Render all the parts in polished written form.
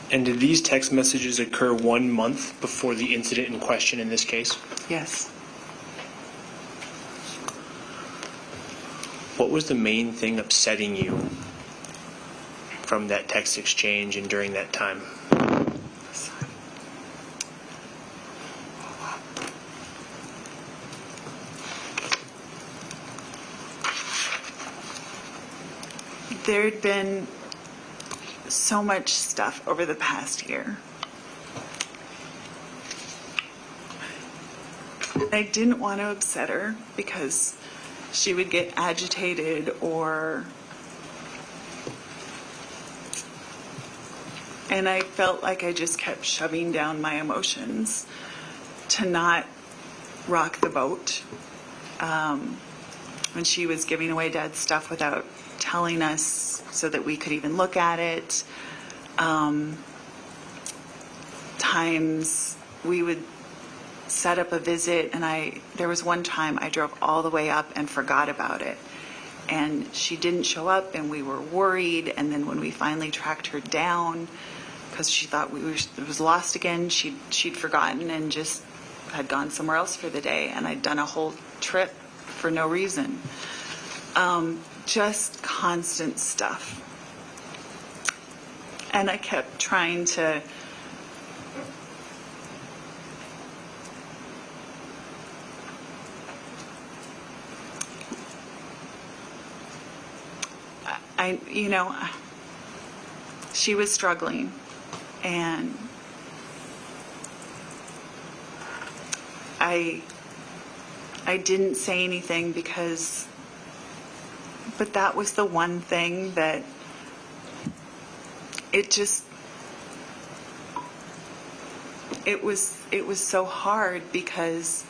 And did these text messages occur 1 month before the incident in question in this case? Yes. What was the main thing upsetting you from that text exchange and during that time? There had been so much stuff over the past year. I didn't want to upset her because she would get agitated and I felt like I just kept shoving down my emotions to not rock the boat. When she was giving away Dad's stuff without telling us so that we could even look at it. Times we would set up a visit, and there was one time I drove all the way up and forgot about it. And she didn't show up, and we were worried. And then when we finally tracked her down, because she thought it was lost again, she'd forgotten and just had gone somewhere else for the day. And I'd done a whole trip for no reason. Just constant stuff. And I kept trying to she was struggling, and I didn't say anything but that was the one thing that it was so hard because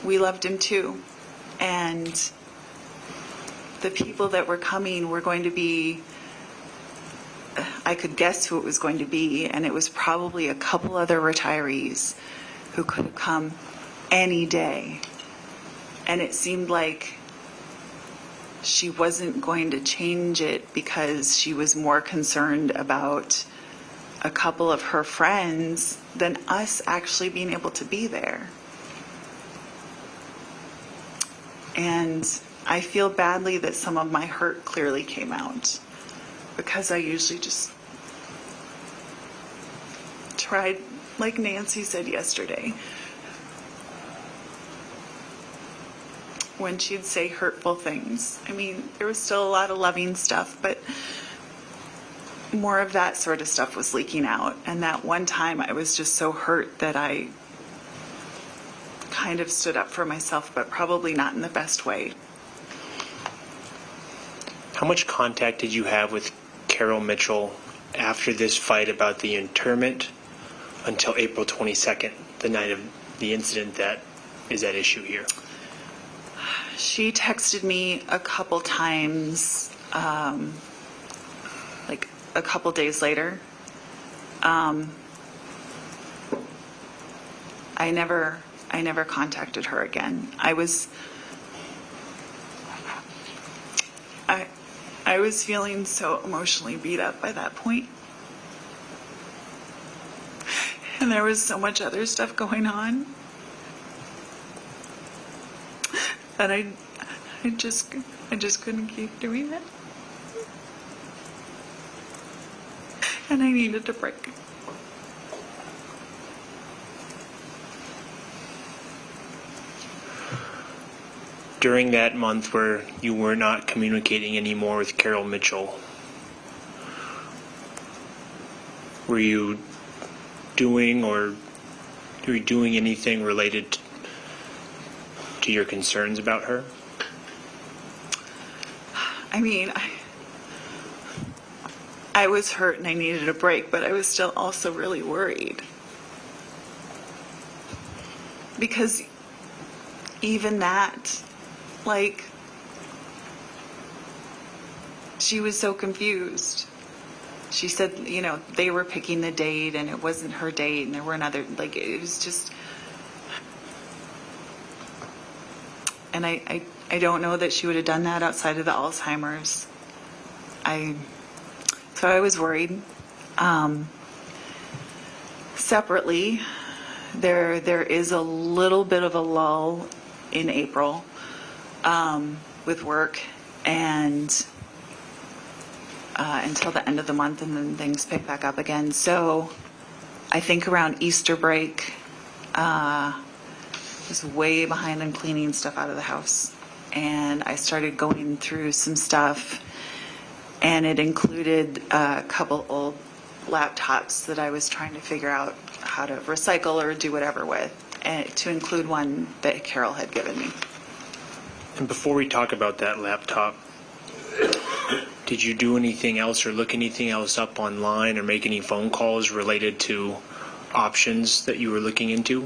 we loved him too. And the people that were coming were going to be, I could guess who it was going to be, and it was probably a couple other retirees who could have come any day. And it seemed like she wasn't going to change it because she was more concerned about a couple of her friends than us actually being able to be there. And I feel badly that some of my hurt clearly came out because I usually just tried, like Nancy said yesterday, when she'd say hurtful things. I mean, there was still a lot of loving stuff, but more of that sort of stuff was leaking out. And that one time I was just so hurt that I kind of stood up for myself, but probably not in the best way. How much contact did you have with Carol Mitchell after this fight about the internment until April 22nd, the night of the incident that is at issue here? She texted me a couple times, like a couple days later. I never contacted her again. I was feeling so emotionally beat up by that point. And there was so much other stuff going on. And I just couldn't keep doing it. And I needed a break. During that month where you were not communicating anymore with Carol Mitchell, were you doing anything related to your concerns about her? I mean, I was hurt and I needed a break, but I was still also really worried. Because even that, like, she was so confused. She said, they were picking the date and it wasn't her date and there were another, like, it was just, and I don't know that she would have done that outside of the Alzheimer's. So I was worried. Separately, there is a little bit of a lull in April with work, and until the end of the month, and then things pick back up again. So I think around Easter break, I was way behind on cleaning stuff out of the house. And I started going through some stuff, and it included a couple old laptops that I was trying to figure out how to recycle or do whatever with, and to include one that Carol had given me. And before we talk about that laptop, did you do anything else or look anything else up online or make any phone calls related to options that you were looking into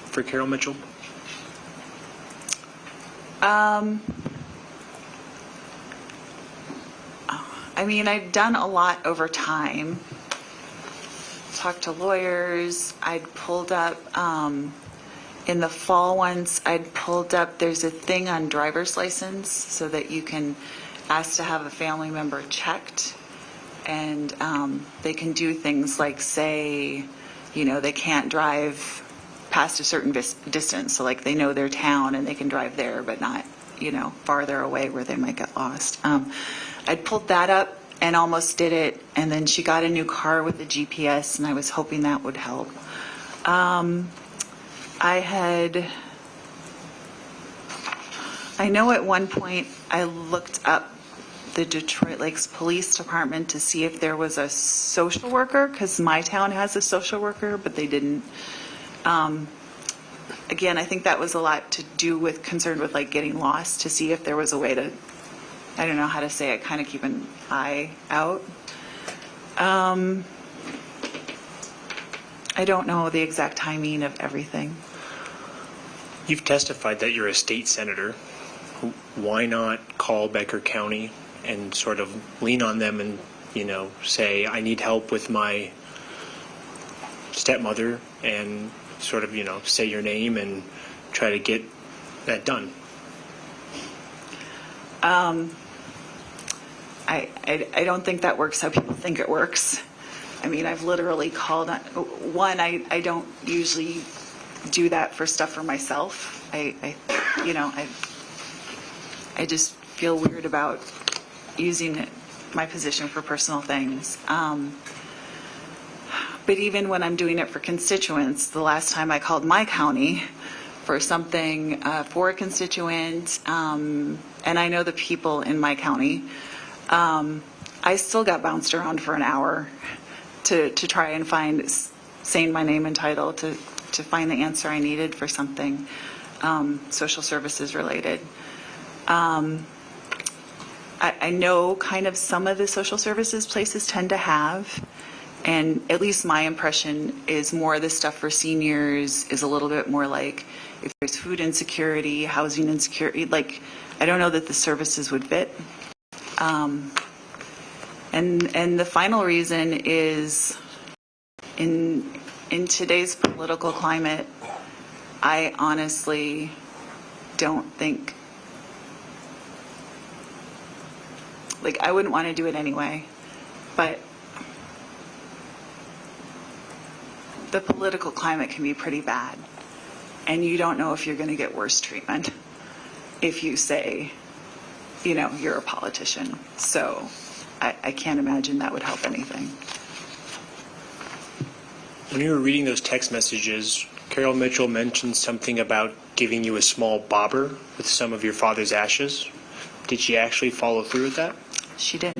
for Carol Mitchell? I mean, I've done a lot over time. Talked to lawyers. I'd pulled up, in the fall once, I'd pulled up, there's a thing on driver's license so that you can ask to have a family member checked. And they can do things like say, they can't drive past a certain distance. So like they know their town and they can drive there, but not, farther away where they might get lost. I'd pulled that up and almost did it. And then she got a new car with a GPS, and I was hoping that would help. I know at one point I looked up the Detroit Lakes Police Department to see if there was a social worker, because my town has a social worker, but they didn't. Again, I think that was a lot to do with concern with like getting lost, to see if there was a way to, I don't know how to say it, kind of keep an eye out. I don't know the exact timing of everything. You've testified that you're a state senator. Why not call Becker County and sort of lean on them and, say, I need help with my stepmother, and sort of, say your name and try to get that done? I don't think that works how people think it works. I mean, I've literally called on, one, I don't usually do that for stuff for myself. I just feel weird about using my position for personal things. But even when I'm doing it for constituents, the last time I called my county for something for a constituent, and I know the people in my county, I still got bounced around for an hour to try and find, saying my name and title, to find the answer I needed for something social services related. I know kind of some of the social services places tend to have, and at least my impression is more of the stuff for seniors is a little bit more like if there's food insecurity, housing insecurity, like I don't know that the services would fit. And the final reason is in today's political climate, I honestly don't think, like I wouldn't want to do it anyway, but the political climate can be pretty bad, and you don't know if you're going to get worse treatment if you say, you're a politician. So I can't imagine that would help anything. When you were reading those text messages, Carol Mitchell mentioned something about giving you a small bobber with some of your father's ashes. Did she actually follow through with that? She did.